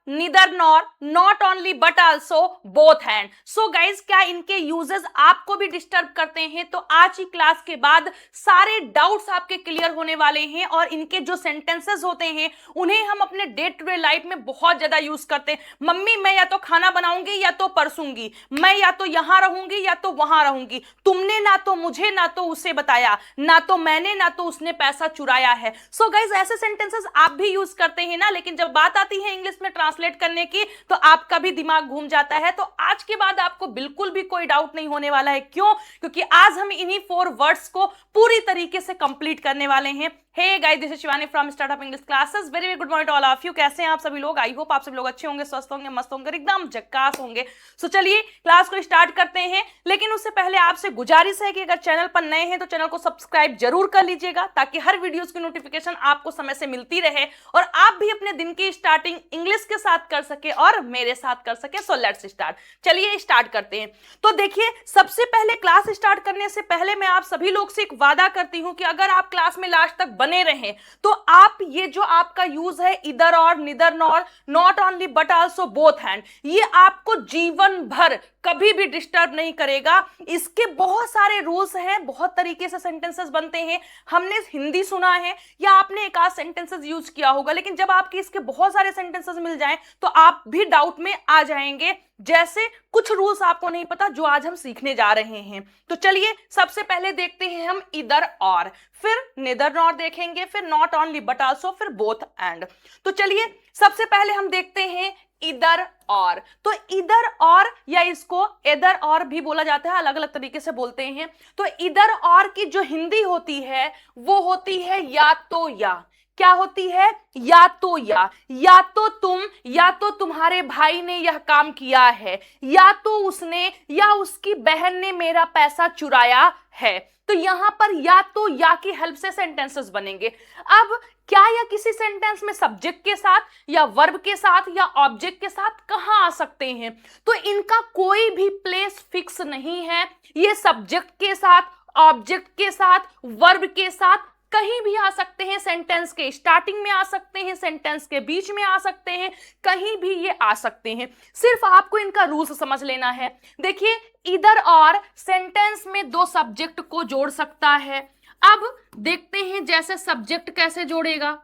neither nor, not only but also, both and. So guys, क्या इनके uses आपको भी डिस्टर्ब करते हैं? तो आज ही क्लास के बाद सारे डाउट्स आपके क्लियर होने वाले हैं और इनके जो सेंटेंसेस होते हैं उन्हें हम अपने डे टू डे लाइफ में बहुत ज्यादा यूज करते हैं। मम्मी मैं या तो खाना बनाऊंगी या तो परसूंगी, मैं या तो यहां रहूंगी या तो वहां रहूंगी, तुमने ना तो मुझे ना तो उसे बताया, ना तो मैंने ना तो उसने पैसा चुराया है। सो गाइज ऐसे सेंटेंसेस आप भी यूज करते हैं ना, लेकिन जब बात आती है इंग्लिश में ट्रांसलेट करने की तो आपका भी दिमाग घूम जाता है। तो आज के बाद आपको बिल्कुल भी कोई डाउट नहीं होने वाला है। क्यों? क्योंकि आज हम इन्हीं 4 वर्ड्स को पूरी तरीके से कंप्लीट करने वाले हैं। Hey guys, this is Shivani from startup English classes. Very very good morning to all of you. कैसे हैं आप सभी लोग? आई होप आप सभी लोग अच्छे होंगे, स्वस्थ होंगे, मस्त होंगे, एकदम झक्कास होंगे। सो चलिए क्लास को स्टार्ट करते हैं। लेकिन उससे पहले आपसे गुजारिश है कि अगर चैनल पर नए हैं तो चैनल को सब्सक्राइब जरूर कर लीजिएगा, ताकि हर वीडियोस की नोटिफिकेशन आपको समय से मिलती रहे और आप भी अपने दिन की स्टार्टिंग इंग्लिश के साथ कर सके और मेरे साथ कर सके। So let's start. चलिए स्टार्ट करते हैं। तो देखिए, सबसे पहले क्लास स्टार्ट करने से पहले मैं आप सभी लोग से एक वादा करती हूं कि अगर आप क्लास में लास्ट तक बने रहें तो आप ये जो आपका यूज है either or, neither nor, not only but also, both and, ये आपको जीवन भर कभी भी डिस्टर्ब नहीं करेगा। इसके बहुत सारे रूल्स हैं, बहुत तरीके से सेंटेंसेस बनते हैं। हमने हिंदी सुना है या आपने एक आध सेंटेंसेस यूज किया होगा, लेकिन जब आपके इसके बहुत सारे सेंटेंसेस मिल जाएं तो आप भी डाउट में आ जाएंगे। जैसे कुछ रूल्स आपको नहीं पता जो आज हम सीखने जा रहे हैं। तो चलिए सबसे पहले देखते हैं हम इधर और, फिर निदर नॉर देखेंगे, फिर नॉट ओनली बट आल्सो, फिर बोथ एंड। तो चलिए सबसे पहले हम देखते हैं इधर और। तो इधर और या इसको इधर और भी बोला जाता है, अलग अलग तरीके से बोलते हैं। तो इधर और की जो हिंदी होती है वो होती है या तो या। क्या होती है? या तो या तो तुम या तो तुम्हारे भाई ने यह काम किया है, या तो उसने या उसकी बहन ने मेरा पैसा चुराया है। तो यहां पर या तो या की हेल्प से सेंटेंसेस बनेंगे। अब क्या या किसी सेंटेंस में सब्जेक्ट के साथ या वर्ब के साथ या ऑब्जेक्ट के साथ कहां आ सकते हैं? तो इनका कोई भी प्लेस फिक्स नहीं है। ये सब्जेक्ट के साथ, ऑब्जेक्ट के साथ, वर्ब के साथ कहीं भी आ सकते हैं। सेंटेंस के स्टार्टिंग में आ सकते हैं, सेंटेंस के बीच में आ सकते हैं, कहीं भी ये आ सकते हैं। सिर्फ आपको इनका रूल्स समझ लेना है। देखिए, इधर और सेंटेंस में 2 सब्जेक्ट को जोड़ सकता है। अब देखते हैं जैसे सब्जेक्ट कैसे जोड़ेगा।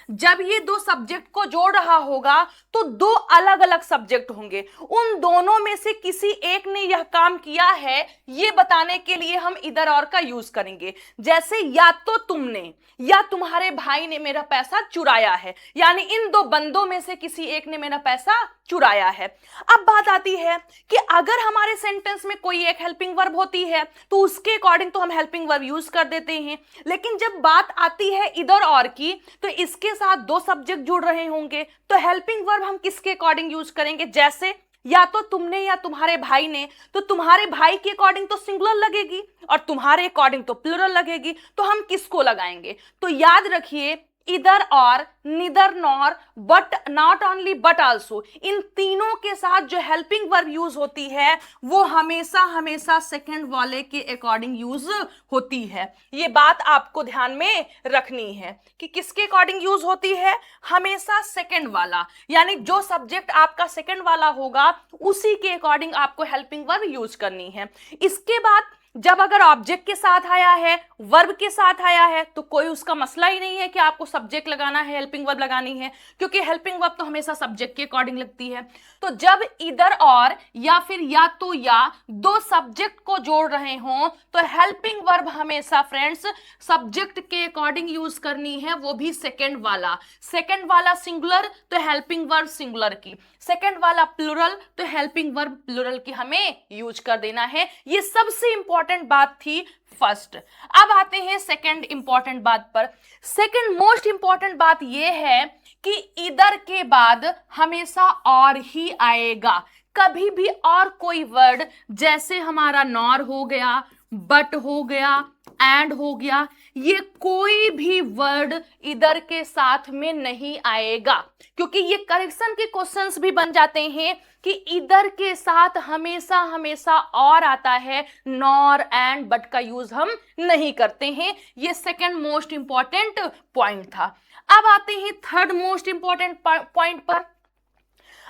जब ये 2 सब्जेक्ट को जोड़ रहा होगा तो 2 अलग अलग सब्जेक्ट होंगे। उन दोनों में से किसी एक ने यह काम किया है, ये बताने के लिए हम इधर और का यूज करेंगे। जैसे या तो तुमने या तुम्हारे भाई ने मेरा पैसा चुराया है, यानी इन 2 बंदों में से किसी एक ने मेरा पैसा चुराया है। अब बात आती है कि अगर हमारे सेंटेंस में कोई एक हेल्पिंग वर्ब होती है तो उसके अकॉर्डिंग तो हम हेल्पिंग वर्ब यूज कर देते हैं। लेकिन जब बात आती है इधर और की तो इसके साथ 2 सब्जेक्ट जुड़ रहे होंगे, तो हेल्पिंग वर्ब हम किसके अकॉर्डिंग यूज करेंगे? जैसे या तो तुमने या तुम्हारे भाई ने, तो तुम्हारे भाई के अकॉर्डिंग तो सिंगुलर लगेगी और तुम्हारे अकॉर्डिंग तो प्लूरल लगेगी। तो हम किसको लगाएंगे? तो याद रखिए, either or, neither nor, but, not only but also, इन तीनों के साथ जो हेल्पिंग वर्ब यूज होती है वो हमेशा हमेशा सेकंड वाले के अकॉर्डिंग यूज होती है। ये बात आपको ध्यान में रखनी है कि किसके अकॉर्डिंग यूज होती है? हमेशा सेकंड वाला, यानी जो सब्जेक्ट आपका सेकंड वाला होगा उसी के अकॉर्डिंग आपको हेल्पिंग वर्ब यूज करनी है। इसके बाद जब अगर ऑब्जेक्ट के साथ आया है, वर्ब के साथ आया है, तो कोई उसका मसला ही नहीं है कि आपको सब्जेक्ट लगाना है, हेल्पिंग वर्ब लगानी है, क्योंकि हेल्पिंग वर्ब तो हमेशा सब्जेक्ट के अकॉर्डिंग लगती है। तो जब इधर और या फिर या तो या 2 सब्जेक्ट को जोड़ रहे हों तो हेल्पिंग वर्ब हमेशा फ्रेंड्स सब्जेक्ट के अकॉर्डिंग यूज करनी है, वो भी सेकेंड वाला। सेकेंड वाला सिंगुलर तो हेल्पिंग वर्ब सिंगुलर की, सेकेंड वाला प्लूरल तो हेल्पिंग वर्ब प्लूरल की हमें यूज कर देना है। ये सबसे इंपॉर्टेंट बात थी फर्स्ट। अब आते हैं सेकंड इंपॉर्टेंट बात पर। सेकंड मोस्ट इंपॉर्टेंट बात यह है कि इधर के बाद हमेशा और ही आएगा। कभी भी और कोई वर्ड, जैसे हमारा नॉर हो गया, बट हो गया, एंड हो गया, ये कोई भी वर्ड इधर के साथ में नहीं आएगा, क्योंकि ये करेक्शन के क्वेश्चंस भी बन जाते हैं कि इधर के साथ हमेशा हमेशा और आता है, नॉर एंड बट का यूज हम नहीं करते हैं। ये सेकंड मोस्ट इंपॉर्टेंट पॉइंट था। अब आते हैं थर्ड मोस्ट इंपॉर्टेंट पॉइंट पर।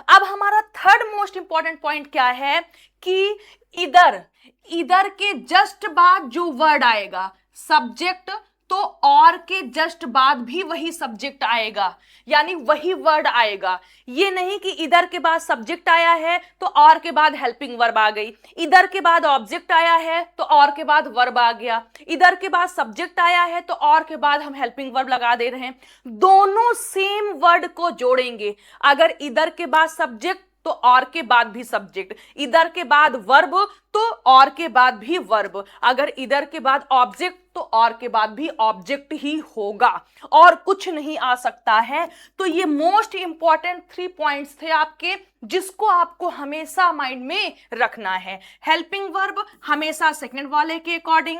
अब हमारा थर्ड मोस्ट इंपॉर्टेंट पॉइंट क्या है कि इधर के जस्ट बाद जो वर्ड आएगा सब्जेक्ट, तो और के जस्ट बाद भी वही सब्जेक्ट आएगा, यानी वही वर्ड आएगा। ये नहीं कि इधर के बाद सब्जेक्ट आया है तो और के बाद हेल्पिंग वर्ब आ गई, इधर के बाद ऑब्जेक्ट आया है तो और के बाद वर्ब आ गया, इधर के बाद सब्जेक्ट आया है तो और के बाद हम हेल्पिंग वर्ब लगा दे रहे हैं। दोनों सेम वर्ड को जोड़ेंगे। अगर इधर के बाद सब्जेक्ट तो और के बाद भी सब्जेक्ट, इधर के बाद वर्ब तो और के बाद भी वर्ब, अगर इधर के बाद ऑब्जेक्ट तो और के बाद भी ऑब्जेक्ट ही होगा, और कुछ नहीं आ सकता है। तो ये मोस्ट इंपॉर्टेंट 3 पॉइंट्स थे आपके, जिसको आपको हमेशा माइंड में रखना है। हेल्पिंग वर्ब हमेशा सेकंड वाले के अकॉर्डिंग,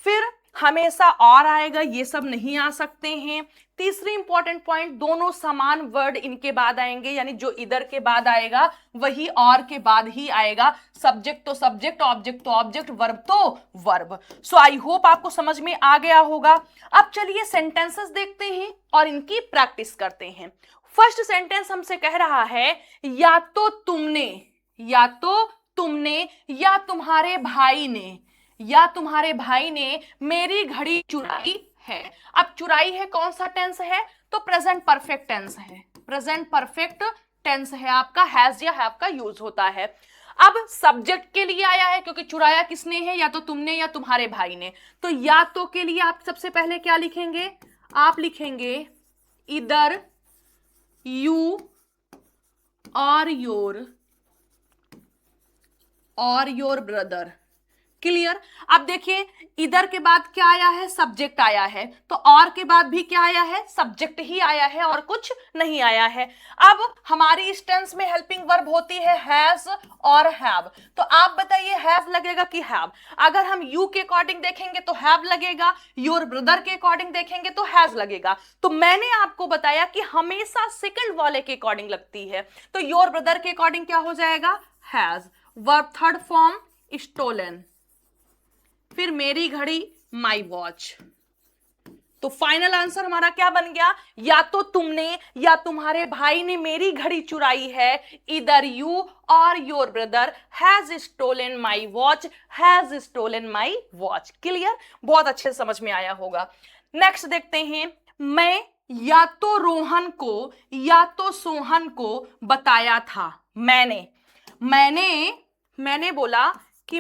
फिर हमेशा और आएगा, ये सब नहीं आ सकते हैं। तीसरी इंपॉर्टेंट पॉइंट, दोनों समान वर्ड इनके बाद आएंगे, यानी जो इधर के बाद आएगा वही और के बाद ही आएगा। सब्जेक्ट तो सब्जेक्ट, ऑब्जेक्ट तो ऑब्जेक्ट, वर्ब तो वर्ब। सो आई होप आपको समझ में आ गया होगा। अब चलिए सेंटेंसेस देखते हैं और इनकी प्रैक्टिस करते हैं। फर्स्ट सेंटेंस हमसे कह रहा है या तो तुमने या तुम्हारे भाई ने मेरी घड़ी चुराई है। अब चुराई है कौन सा टेंस है? तो प्रेजेंट परफेक्ट टेंस है। प्रेजेंट परफेक्ट टेंस है आपका, हैज या हैव का यूज होता है। अब सब्जेक्ट के लिए आया है क्योंकि चुराया किसने है? या तो तुमने या तुम्हारे भाई ने। तो या तो के लिए आप सबसे पहले क्या लिखेंगे? आप लिखेंगे इधर यू और योर ब्रदर। क्लियर? अब देखिए इधर के बाद क्या आया है? सब्जेक्ट आया है, तो और के बाद भी क्या आया है? सब्जेक्ट ही आया है और कुछ नहीं आया है। अब हमारी इस टेंस में हेल्पिंग वर्ब होती है हैज और हैव। तो आप बताइए हैव लगेगा कि हैव? अगर हम यू के अकॉर्डिंग देखेंगे तो हैव लगेगा, योर ब्रदर के अकॉर्डिंग देखेंगे तो हैज लगेगा। तो मैंने आपको बताया कि हमेशा सेकंड वाले के अकॉर्डिंग लगती है, तो योर ब्रदर के अकॉर्डिंग क्या हो जाएगा? Has. Verb third form stolen. फिर मेरी घड़ी माई वॉच। तो फाइनल आंसर हमारा क्या बन गया? या तो तुमने या तुम्हारे भाई ने मेरी घड़ी चुराई है। इधर यू और your brother has stolen my watch, has stolen my watch. Clear? बहुत अच्छे से समझ में आया होगा। नेक्स्ट देखते हैं। मैं या तो रोहन को या तो सोहन को बताया था। मैंने बोला कि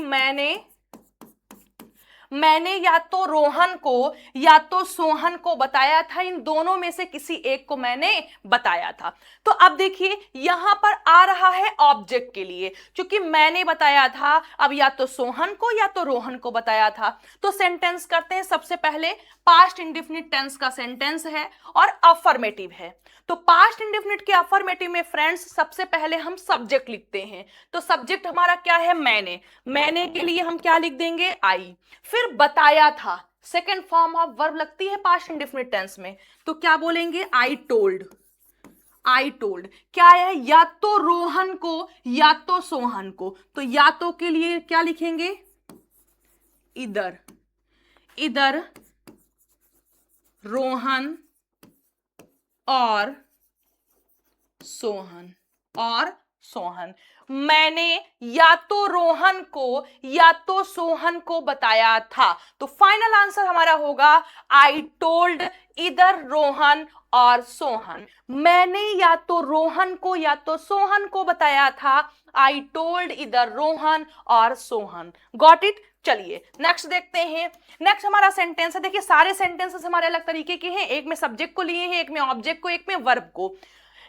मैंने या तो रोहन को या तो सोहन को बताया था, इन दोनों में से किसी एक को मैंने बताया था। तो अब देखिए यहां पर आ रहा है ऑब्जेक्ट के लिए, क्योंकि मैंने बताया था, अब या तो सोहन को या तो रोहन को बताया था। तो सेंटेंस करते हैं। सबसे पहले पास्ट इंडेफिनिट टेंस का सेंटेंस है और अफर्मेटिव है। तो पास्ट इंडेफिनिट के अफर्मेटिव में फ्रेंड्स सबसे पहले हम सब्जेक्ट लिखते हैं। तो सब्जेक्ट हमारा क्या है? मैंने के लिए हम क्या लिख देंगे? आई। फिर बताया था, सेकेंड फॉर्म ऑफ वर्ब लगती है पास्ट इंडेफिनिट टेंस में, तो क्या बोलेंगे? I told. क्या है? या तो रोहन को या तो सोहन को। तो या तो के लिए क्या लिखेंगे? इधर रोहन और सोहन। मैंने या तो रोहन को या तो सोहन को बताया था। तो फाइनल आंसर हमारा होगा I told either Rohan or Sohan. मैंने या तो रोहन को या तो सोहन को बताया था। I told either Rohan or Sohan. Got it? चलिए नेक्स्ट देखते हैं। नेक्स्ट हमारा सेंटेंस है। देखिए सारे सेंटेंसेस हमारे अलग तरीके के हैं, एक में सब्जेक्ट को लिए हैं, एक में ऑब्जेक्ट को, एक में वर्ब को।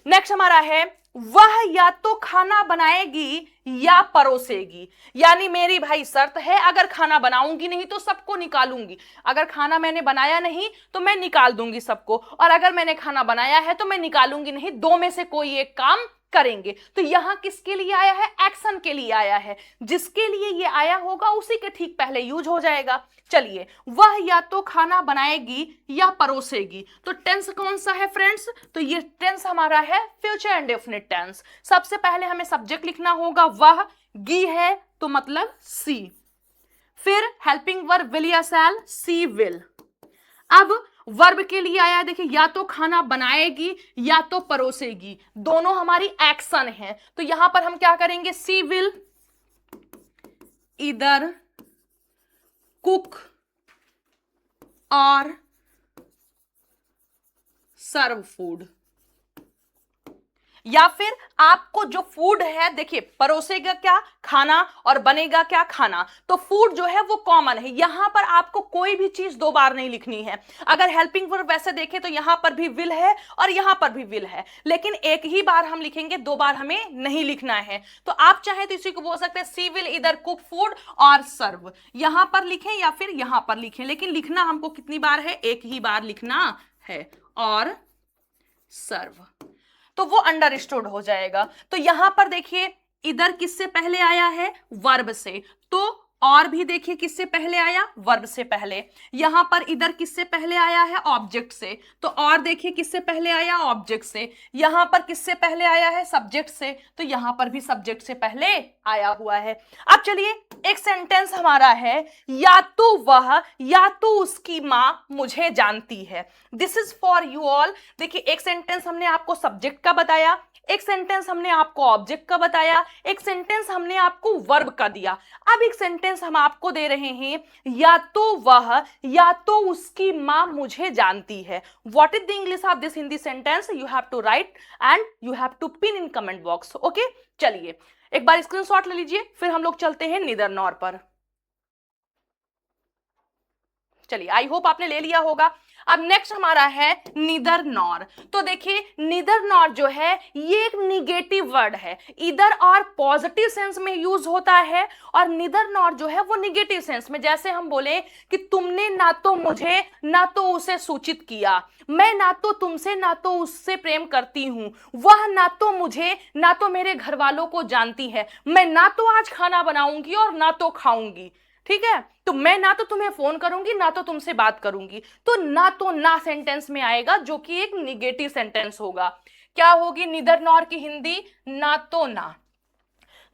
नेक्स्ट हमारा है वह या तो खाना बनाएगी या परोसेगी। यानी मेरी भाई शर्त है, अगर खाना बनाऊंगी नहीं तो सबको निकालूंगी। अगर खाना मैंने बनाया नहीं तो मैं निकाल दूंगी सबको, और अगर मैंने खाना बनाया है तो मैं निकालूंगी नहीं। दो में से कोई एक काम करेंगे। तो यहां किसके लिए आया है? एक्शन के लिए आया है। जिसके लिए ये आया होगा उसी के ठीक पहले यूज हो जाएगा। चलिए, वह या तो खाना बनाएगी या परोसेगी। तो टेंस कौन सा है फ्रेंड्स? तो ये टेंस हमारा है फ्यूचर इंडेफिनिट टेंस। सबसे पहले हमें सब्जेक्ट लिखना होगा वह, गी है तो मतलब सी। फिर हेल्पिंग वर्ब विल या शैल, सी विल। अब वर्ब के लिए आया है, देखिए या तो खाना बनाएगी या तो परोसेगी, दोनों हमारी एक्शन है। तो यहां पर हम क्या करेंगे, सी विल ईदर कुक और सर्व फूड। या फिर आपको जो फूड है, देखिए परोसेगा क्या, खाना, और बनेगा क्या, खाना। तो फूड जो है वो कॉमन है, यहां पर आपको कोई भी चीज दो बार नहीं लिखनी है। अगर हेल्पिंग वर्ब वैसे देखें तो यहां पर भी विल है और यहां पर भी विल है, लेकिन एक ही बार हम लिखेंगे, दो बार हमें नहीं लिखना है। तो आप चाहे तो इसी को बोल सकते हैं सी विल इधर कुक फूड और सर्व, यहां पर लिखें या फिर यहां पर लिखें, लेकिन लिखना हमको कितनी बार है, एक ही बार लिखना है, और सर्व, तो वो अंडरस्टूड हो जाएगा। तो यहां पर देखिए इधर किससे पहले आया है, वर्ब से, तो और भी देखिए किससे पहले आया, वर्ब से पहले। यहां पर इधर किससे पहले आया है, ऑब्जेक्ट से, तो और देखिए किससे पहले आया, ऑब्जेक्ट से। यहां पर किससे पहले आया है, सब्जेक्ट से, तो यहां पर भी सब्जेक्ट से पहले आया हुआ है। अब चलिए एक सेंटेंस हमारा है, या तो वह या तो उसकी मां मुझे जानती है। This is for you all. देखिए एक सेंटेंस हमने आपको सब्जेक्ट का बताया, एक सेंटेंस हमने आपको ऑब्जेक्ट का बताया, एक सेंटेंस हमने आपको वर्ब का दिया। अब एक सेंटेंस हम आपको दे रहे हैं, या तो वह या तो उसकी मां मुझे जानती है। What is the English of this Hindi sentence, you have to write and you have to pin in comment box. Okay, चलिए एक बार स्क्रीनशॉट ले लीजिए, फिर हम लोग चलते हैं नीदर नॉर पर। चलिए आई होप आपने ले लिया होगा। अब नेक्स्ट हमारा है नीदर नॉर। तो देखिए नीदर नॉर जो है ये एक निगेटिव वर्ड है, इधर और पॉजिटिव सेंस में यूज होता है, और नीदर नॉर जो है वो निगेटिव सेंस में। जैसे हम बोले कि तुमने ना तो मुझे ना तो उसे सूचित किया, मैं ना तो तुमसे ना तो उससे प्रेम करती हूं, वह ना तो मुझे ना तो मेरे घर वालों को जानती है, मैं ना तो आज खाना बनाऊंगी और ना तो खाऊंगी। ठीक है, तो मैं ना तो तुम्हें फोन करूंगी ना तो तुमसे बात करूंगी, तो ना सेंटेंस में आएगा, जो कि एक निगेटिव सेंटेंस होगा। क्या होगी नीदर नॉर की हिंदी, ना तो ना।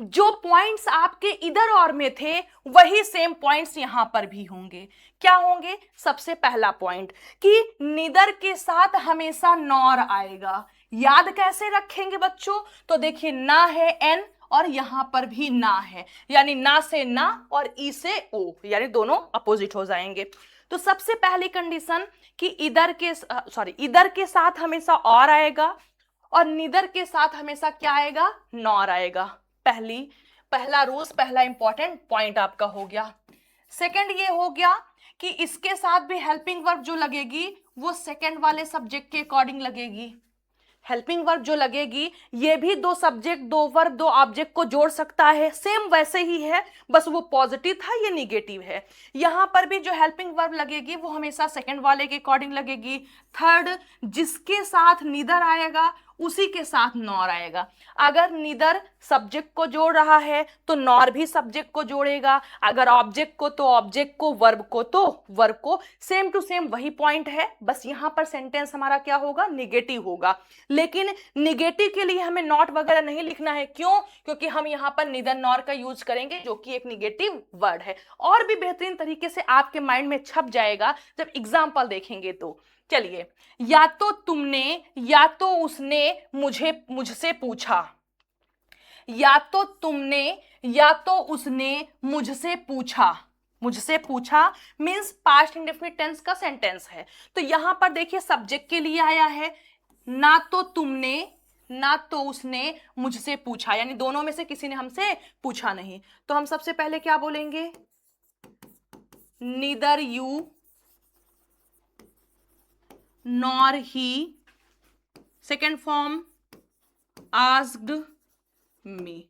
जो पॉइंट्स आपके इधर और में थे वही सेम पॉइंट्स यहां पर भी होंगे। क्या होंगे, सबसे पहला पॉइंट कि नीदर के साथ हमेशा नॉर आएगा। याद कैसे रखेंगे बच्चों, तो देखिए ना है एन और यहां पर भी ना है, यानी ना से ना और ई से ओ, यानी दोनों अपोजिट हो जाएंगे। तो सबसे पहली कंडीशन कि इधर के साथ हमेशा और आएगा, और निदर के साथ हमेशा क्या आएगा, नॉर आएगा। पहला रूल्स, पहला इंपॉर्टेंट पॉइंट आपका हो गया। सेकंड ये हो गया कि इसके साथ भी हेल्पिंग वर्ब जो लगेगी वो सेकंड वाले सब्जेक्ट के अकॉर्डिंग लगेगी। हेल्पिंग वर्ब जो लगेगी ये भी दो सब्जेक्ट, दो वर्ब, दो ऑब्जेक्ट को जोड़ सकता है, सेम वैसे ही है, बस वो पॉजिटिव था, ये निगेटिव है। यहां पर भी जो हेल्पिंग वर्ब लगेगी वो हमेशा सेकंड वाले के अकॉर्डिंग लगेगी। थर्ड, जिसके साथ नीदर आएगा उसी के साथ नॉर आएगा। अगर नीदर सब्जेक्ट को जोड़ रहा है तो नॉर भी सब्जेक्ट को जोड़ेगा, अगर ऑब्जेक्ट को तो ऑब्जेक्ट को, वर्ब को तो वर्ब को। सेम टू सेम वही पॉइंट है, बस यहां पर सेंटेंस हमारा क्या होगा, निगेटिव होगा। लेकिन निगेटिव के लिए हमें नॉट वगैरह नहीं लिखना है, क्यों, क्योंकि हम यहां पर नीदर नॉर का यूज करेंगे, जो कि एक निगेटिव वर्ड है, और भी बेहतरीन तरीके से आपके माइंड में छप जाएगा जब एग्जाम्पल देखेंगे। तो चलिए, या तो तुमने या तो उसने मुझसे पूछा, या तो तुमने या तो उसने मुझसे पूछा मींस पास्ट इंडेफिनिट टेंस का सेंटेंस है। तो यहां पर देखिए सब्जेक्ट के लिए आया है, ना तो तुमने ना तो उसने मुझसे पूछा, यानी दोनों में से किसी ने हमसे पूछा नहीं। तो हम सबसे पहले क्या बोलेंगे, neither you nor he, second form asked me.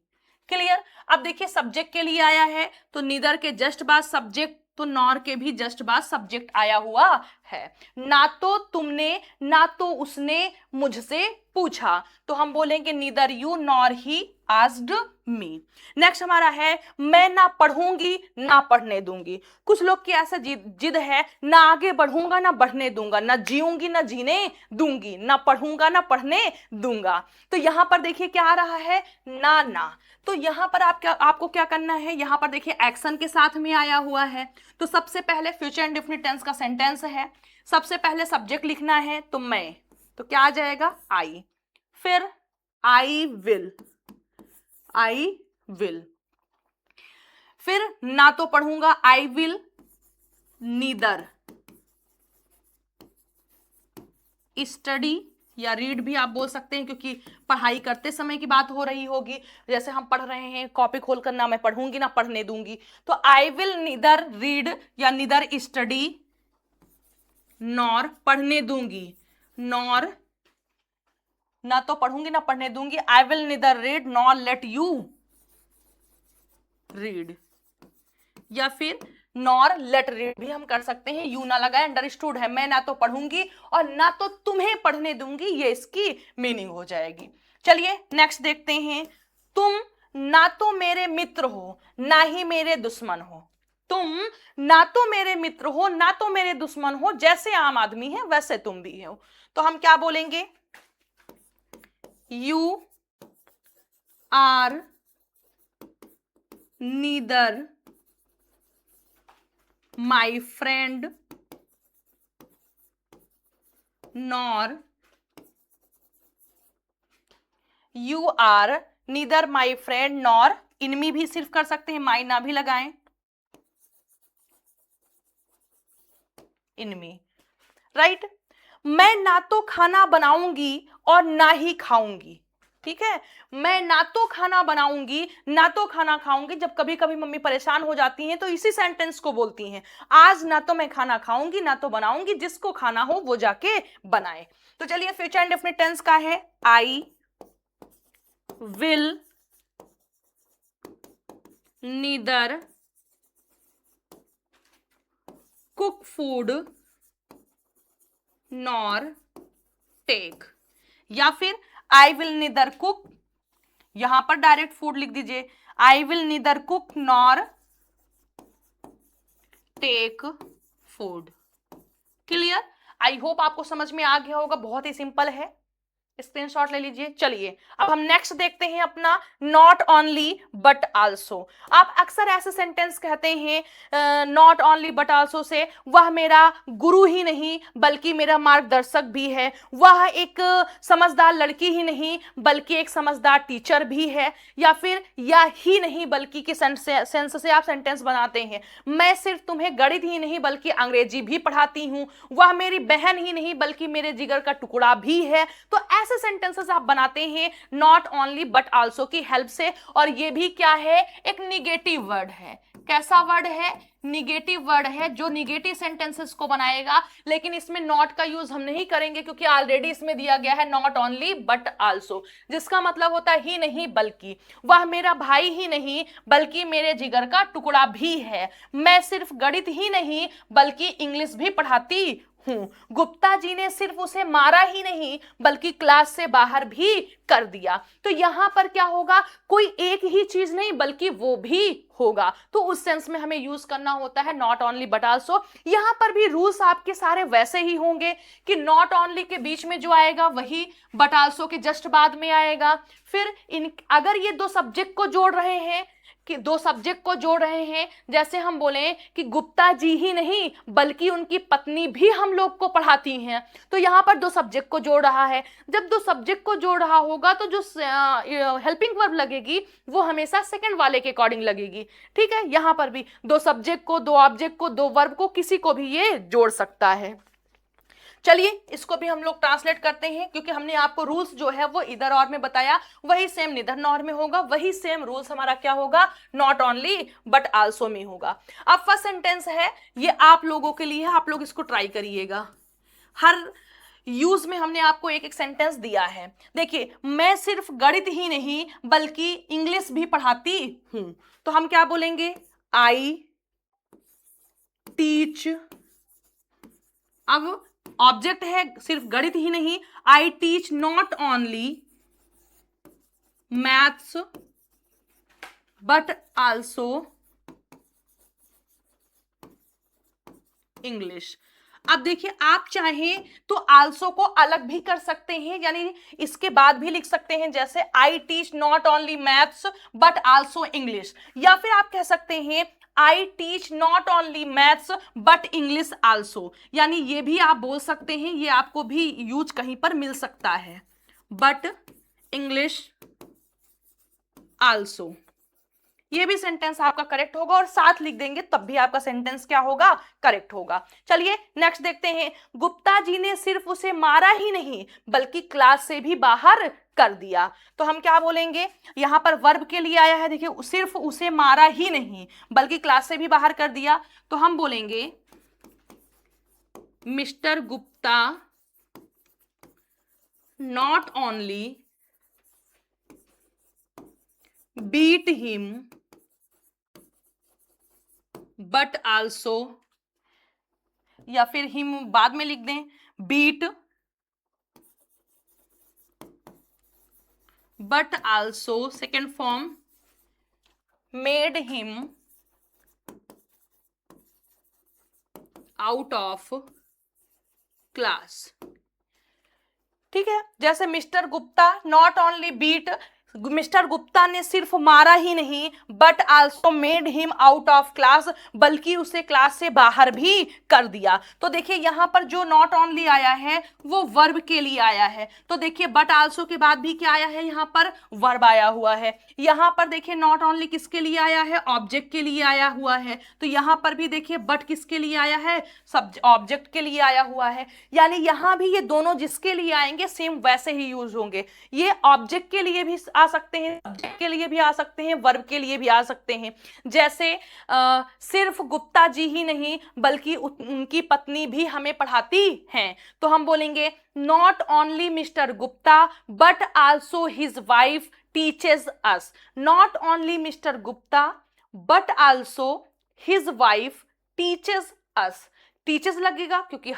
Clear. अब देखिए सब्जेक्ट के लिए आया है तो नीदर के जस्ट बाद सब्जेक्ट, तो नॉर के भी जस्ट बाद सब्जेक्ट आया हुआ है। ना तो तुमने ना तो उसने मुझसे पूछा। तो हम बोलेंगे neither you nor he asked me. Next हमारा है मैं ना पढ़ूंगी ना पढ़ने दूंगी। कुछ लोग की ऐसा जिद है, ना आगे बढ़ूंगा ना बढ़ने दूंगा, ना जीऊंगी ना जीने दूंगी, ना पढ़ूंगा ना पढ़ने दूंगा। तो यहां पर देखिए क्या आ रहा है, ना। तो यहां पर आपको क्या करना है, यहां पर देखिए एक्शन के साथ में आया हुआ है। तो सबसे पहले फ्यूचर इंडेफिनिट टेंस का सेंटेंस है, सबसे पहले सब्जेक्ट लिखना है, तो मैं, तो क्या आ जाएगा आई, फिर आई विल, फिर ना तो पढ़ूंगा आई विल नीदर स्टडी या रीड भी आप बोल सकते हैं, क्योंकि पढ़ाई करते समय की बात हो रही होगी। जैसे हम पढ़ रहे हैं कॉपी खोलकर, ना मैं पढ़ूंगी ना पढ़ने दूंगी, तो आई विल नीदर रीड या नीदर स्टडी नॉर पढ़ने दूंगी, नॉर ना तो पढ़ूंगी ना पढ़ने दूंगी, आई will neither read nor let you read, या फिर नॉर लेट रीड भी हम कर सकते हैं, यू ना लगाए, अंडरस्टूड है, मैं ना तो पढ़ूंगी और ना तो तुम्हें पढ़ने दूंगी, ये इसकी मीनिंग हो जाएगी। चलिए नेक्स्ट देखते हैं, तुम ना तो मेरे मित्र हो ना ही मेरे दुश्मन हो। तुम ना तो मेरे मित्र हो ना तो मेरे दुश्मन हो, जैसे आम आदमी है वैसे तुम भी हो। तो हम क्या बोलेंगे, you are neither my friend nor you are neither my friend nor enemy भी सिर्फ कर सकते हैं, my ना भी लगाएं, enemy, राइट। मैं ना तो खाना बनाऊंगी और ना ही खाऊंगी, ठीक है, मैं ना तो खाना बनाऊंगी ना तो खाना खाऊंगी। जब कभी कभी मम्मी परेशान हो जाती हैं तो इसी सेंटेंस को बोलती हैं, आज ना तो मैं खाना खाऊंगी ना तो बनाऊंगी, जिसको खाना हो वो जाके बनाए। तो चलिए फ्यूचर इंडेफिनिट टेंस का है, I will neither cook food nor take, या फिर आई विल नीदर कुक, यहां पर डायरेक्ट फूड लिख दीजिए, I will neither cook nor take food. Clear, I hope आपको समझ में आ गया होगा, बहुत ही सिंपल है, स्क्रीनशॉट ले लीजिए। चलिए अब हम नेक्स्ट देखते हैं अपना नॉट ओनली बट आल्सो। आप अक्सर ऐसे सेंटेंस कहते हैं not only but also say, वह मेरा गुरु ही नहीं बल्कि मेरा मार्गदर्शक भी है, वह एक समझदार लड़की ही नहीं बल्कि एक समझदार टीचर भी है, या फिर या ही नहीं बल्कि के सेंस से आप सेंटेंस बनाते हैं, मैं सिर्फ तुम्हें गणित ही नहीं बल्कि अंग्रेजी भी पढ़ाती हूं, वह मेरी बहन ही नहीं बल्कि मेरे जिगर का टुकड़ा भी है। तो ऐसे सेंटेंसेस आप बनाते हैं नॉट ओनली बट आल्सो की हेल्प से, और ये भी क्या है, एक निगेटिव वर्ड है। कैसा वर्ड है, निगेटिव वर्ड है, जो निगेटिव सेंटेंसेस को बनाएगा। लेकिन इसमें नॉट का यूज हम नहीं करेंगे क्योंकि ऑलरेडी इसमें दिया गया है नॉट ओनली बट आल्सो, जिसका मतलब होता है ही नहीं बल्कि, वह मेरा भाई ही नहीं बल्कि मेरे जिगर का टुकड़ा भी है, मैं सिर्फ गणित ही नहीं बल्कि इंग्लिश भी पढ़ाती हूं, गुप्ता जी ने सिर्फ उसे मारा ही नहीं बल्कि क्लास से बाहर भी कर दिया। तो यहां पर क्या होगा, कोई एक ही चीज नहीं बल्कि वो भी होगा, तो उस सेंस में हमें यूज करना होता है नॉट ओनली बट आल्सो। यहां पर भी रूल्स आपके सारे वैसे ही होंगे कि नॉट ओनली के बीच में जो आएगा वही बट आल्सो के जस्ट बाद में आएगा। फिर अगर ये दो सब्जेक्ट को जोड़ रहे हैं, कि दो सब्जेक्ट को जोड़ रहे हैं, जैसे हम बोले कि गुप्ता जी ही नहीं बल्कि उनकी पत्नी भी हम लोग को पढ़ाती हैं, तो यहां पर दो सब्जेक्ट को जोड़ रहा है। जब दो सब्जेक्ट को जोड़ रहा होगा तो जो हेल्पिंग वर्ब लगेगी वो हमेशा सेकंड वाले के अकॉर्डिंग लगेगी, ठीक है। यहां पर भी दो सब्जेक्ट को, दो ऑब्जेक्ट को, दो वर्ब को, किसी को भी ये जोड़ सकता है। चलिए इसको भी हम लोग ट्रांसलेट करते हैं, क्योंकि हमने आपको रूल्स जो है वो इधर और में बताया, वही सेम निधर नॉर में होगा, वही सेम रूल्स हमारा क्या होगा, नॉट ओनली बट आल्सो में होगा। अब फर्स्ट सेंटेंस है, ये आप लोगों के लिए, आप लोग इसको ट्राई करिएगा। हर यूज में हमने आपको एक एक सेंटेंस दिया है। देखिए, मैं सिर्फ गणित ही नहीं बल्कि इंग्लिश भी पढ़ाती हूं, तो हम क्या बोलेंगे, आई टीच, अब ऑब्जेक्ट है सिर्फ गणित ही नहीं, I teach not only maths but also English. अब देखिए, आप चाहें तो आल्सो को अलग भी कर सकते हैं, यानी इसके बाद भी लिख सकते हैं, जैसे I teach not only maths but also English, या फिर आप कह सकते हैं I teach not only maths but English also, यानी ये भी आप बोल सकते हैं, ये आपको भी यूज कहीं पर मिल सकता है, बट इंग्लिश आल्सो। ये भी सेंटेंस आपका करेक्ट होगा, और साथ लिख देंगे तब भी आपका सेंटेंस क्या होगा, करेक्ट होगा। चलिए नेक्स्ट देखते हैं। गुप्ता जी ने सिर्फ उसे मारा ही नहीं बल्कि क्लास से भी बाहर कर दिया। तो हम क्या बोलेंगे, यहां पर वर्ब के लिए आया है, देखिए सिर्फ उसे मारा ही नहीं बल्कि क्लास से भी बाहर कर दिया, तो हम बोलेंगे mister Gupta not only beat him but also, या फिर him बाद में लिख दें, beat but also second form made him out of class। ठीक है, जैसे mister Gupta not only beat, mister Gupta ने सिर्फ मारा ही नहीं but also made him out of class, बल्कि उसे क्लास से बाहर भी कर दिया। तो देखिए यहां पर जो नॉट ओनली आया है वो वर्ब के लिए आया है, तो देखिए बट आल्सो के बाद भी क्या आया है, यहां पर वर्ब आया हुआ है। यहां पर देखिए नॉट ओनली किसके लिए आया है, ऑब्जेक्ट के लिए आया हुआ है, तो यहां पर भी देखिए बट किसके लिए आया है, ऑब्जेक्ट के लिए आया हुआ है, यानी यहां भी ये दोनों जिसके लिए आएंगे सेम वैसे ही यूज होंगे। ये ऑब्जेक्ट के लिए भी आ सकते हैं, सब्जेक्ट के लिए भी आ सकते हैं, वर्ब के लिए भी आ सकते हैं। जैसे सिर्फ गुप्ता जी ही नहीं बल्कि उनकी पत्नी भी हमें पढ़ाती हैं, तो हम बोलेंगे not only mister Gupta but also his wife teaches us. Not only mister Gupta but also his wife teaches us. Teachers लगेगा क्योंकि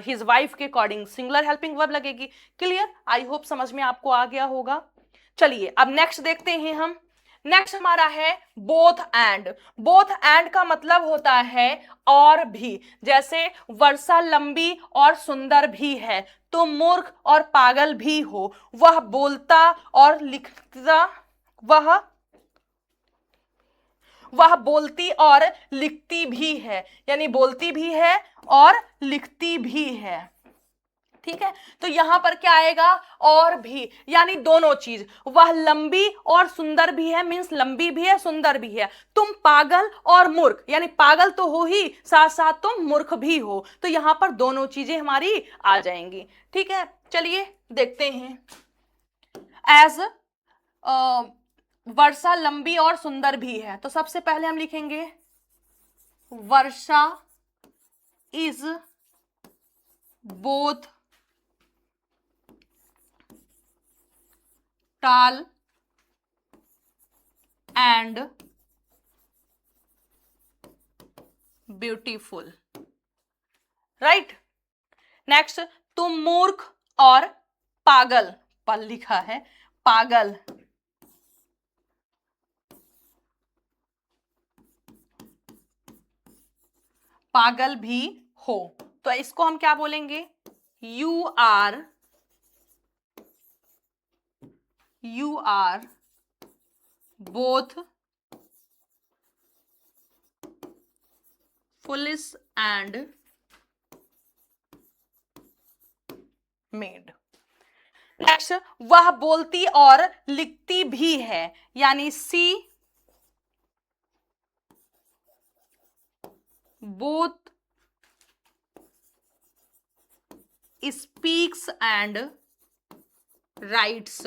हिज वाइफ के अकॉर्डिंग सिंगुलर हेल्पिंग वर्ब लगेगी। क्लियर, आई होप समझ में आपको आ गया होगा। चलिए अब नेक्स्ट देखते हैं हम। नेक्स्ट हमारा है बोथ एंड। बोथ एंड का मतलब होता है और भी, जैसे वर्षा लंबी और सुंदर भी है, तो मूर्ख और पागल भी हो, वह बोलता और लिखता, वह बोलती और लिखती भी है, यानी बोलती भी है और लिखती भी है। ठीक है, तो यहां पर क्या आएगा, और भी, यानी दोनों चीज। वह लंबी और सुंदर भी है, मींस लंबी भी है सुंदर भी है। तुम पागल और मूर्ख, यानी पागल तो हो ही, साथ साथ तुम मूर्ख भी हो, तो यहां पर दोनों चीजें हमारी आ जाएंगी। ठीक है, चलिए देखते हैं। एज वर्षा लंबी और सुंदर भी है, तो सबसे पहले हम लिखेंगे Varsha is both tall and beautiful, right. Next, तुम मूर्ख और पागल, पल लिखा है, पागल पागल भी हो, तो इसको हम क्या बोलेंगे, you are both foolish and mad। Next, वह बोलती और लिखती भी है, यानी सी both speaks and writes।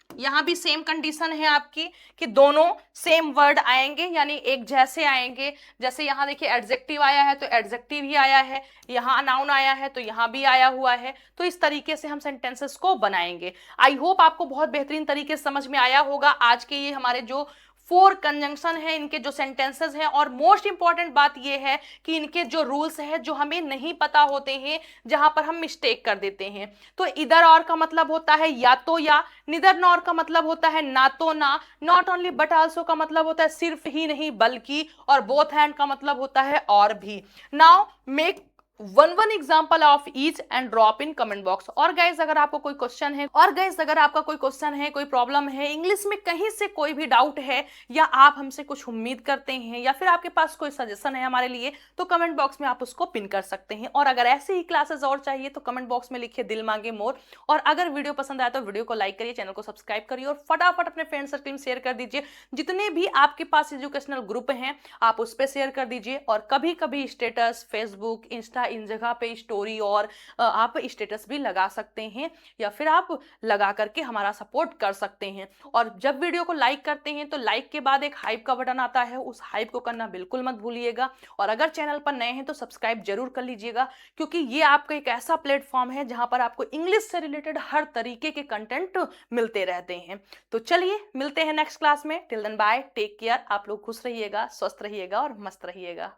यहां भी सेम कंडीशन है आपकी कि दोनों सेम वर्ड आएंगे, यानी एक जैसे आएंगे। जैसे यहां देखिए एडजेक्टिव आया है तो एडजेक्टिव ही आया है, यहां नाउन आया है तो यहां भी आया हुआ है, तो इस तरीके से हम सेंटेंसेस को बनाएंगे। आई होप आपको बहुत बेहतरीन तरीके से समझ में आया होगा। आज के ये हमारे जो फोर कंजंक्शन है इनके जो सेंटेंसेस हैं, और मोस्ट इंपॉर्टेंट बात ये है कि इनके जो रूल्स हैं जो हमें नहीं पता होते हैं, जहां पर हम मिस्टेक कर देते हैं। तो इधर और का मतलब होता है या तो या, निदर नॉर का मतलब होता है ना तो ना, नॉट ओनली बट आल्सो का मतलब होता है सिर्फ ही नहीं बल्कि, और बोथ हैंड का मतलब होता है और भी। Now make one example of each and drop in comment box. और गाइज अगर आपको कोई क्वेश्चन है, और गाइज अगर आपका कोई क्वेश्चन है, कोई प्रॉब्लम है इंग्लिश में, कहीं से कोई भी डाउट है, या आप हमसे कुछ उम्मीद करते हैं, या फिर आपके पास कोई सजेशन है हमारे लिए, तो कमेंट बॉक्स में आप उसको पिन कर सकते हैं। और अगर ऐसे ही क्लासेस और चाहिए तो कमेंट बॉक्स में लिखिए दिल मांगे मोर। और अगर वीडियो पसंद आया तो वीडियो को लाइक करिए, चैनल को सब्सक्राइब करिए, और फटाफट अपने फ्रेंड सर्कल में शेयर कर दीजिए। जितने भी आपके पास एजुकेशनल ग्रुप हैं आप उस पर शेयर कर दीजिए। और कभी कभी स्टेटस फेसबुक इंस्टा इन जगह पे स्टोरी और आप स्टेटस भी लगा सकते हैं, या फिर आप लगा करके हमारा सपोर्ट कर सकते हैं। और जब वीडियो को लाइक करते हैं तो लाइक के बाद एक हाइप का बटन आता है, उस हाइप को करना बिल्कुल मत भूलिएगा। और अगर चैनल पर नए हैं तो सब्सक्राइब जरूर कर लीजिएगा, क्योंकि ये आपका एक ऐसा प्लेटफॉर्म है जहां पर आपको इंग्लिश से रिलेटेड हर तरीके के कंटेंट मिलते रहते हैं। तो चलिए मिलते हैं नेक्स्ट क्लास में। Till then bye, take care. आप लोग खुश रहिएगा, स्वस्थ रहिएगा और मस्त रहिएगा।